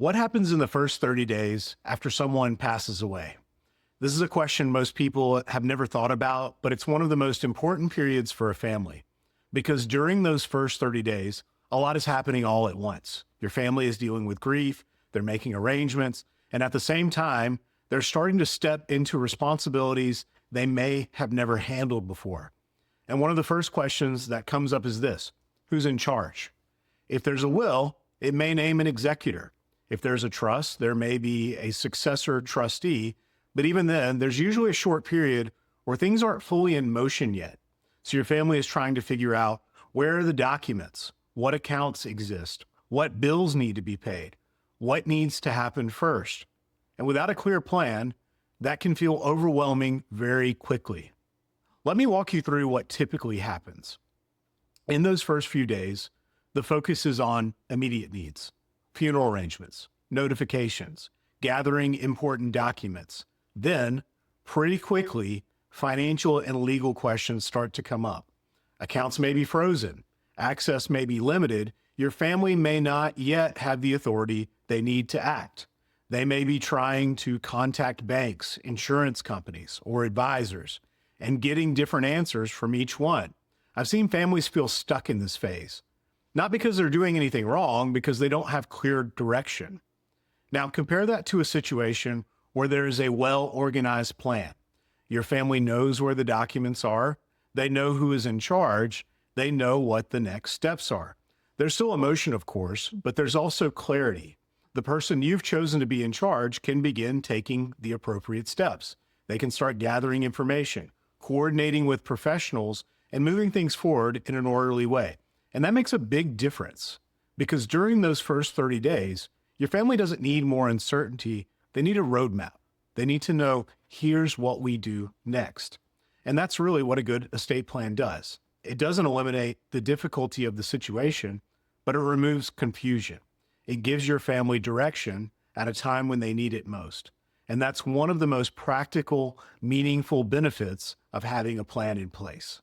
What happens in the first 30 days after someone passes away? This is a question most people have never thought about, but it's one of the most important periods for a family because during those first 30 days, a lot is happening all at once. Your family is dealing with grief, they're making arrangements, and at the same time, they're starting to step into responsibilities they may have never handled before. And one of the first questions that comes up is this: who's in charge? If there's a will, it may name an executor. If there's a trust, there may be a successor trustee, but even then, there's usually a short period where things aren't fully in motion yet. So your family is trying to figure out, where are the documents, what accounts exist, what bills need to be paid, what needs to happen first. And without a clear plan, that can feel overwhelming very quickly. Let me walk you through what typically happens. In those first few days, the focus is on immediate needs: funeral arrangements, notifications, gathering important documents. Then, pretty quickly, financial and legal questions start to come up. Accounts may be frozen, access may be limited, your family may not yet have the authority they need to act. They may be trying to contact banks, insurance companies, or advisors, and getting different answers from each one. I've seen families feel stuck in this phase, not because they're doing anything wrong, because they don't have clear direction. Now, compare that to a situation where there is a well-organized plan. Your family knows where the documents are, they know who is in charge, they know what the next steps are. There's still emotion, of course, but there's also clarity. The person you've chosen to be in charge can begin taking the appropriate steps. They can start gathering information, coordinating with professionals, and moving things forward in an orderly way. And that makes a big difference because during those first 30 days, your family doesn't need more uncertainty. They need a roadmap. They need to know, here's what we do next. And that's really what a good estate plan does. It doesn't eliminate the difficulty of the situation, but it removes confusion. It gives your family direction at a time when they need it most. And that's one of the most practical, meaningful benefits of having a plan in place.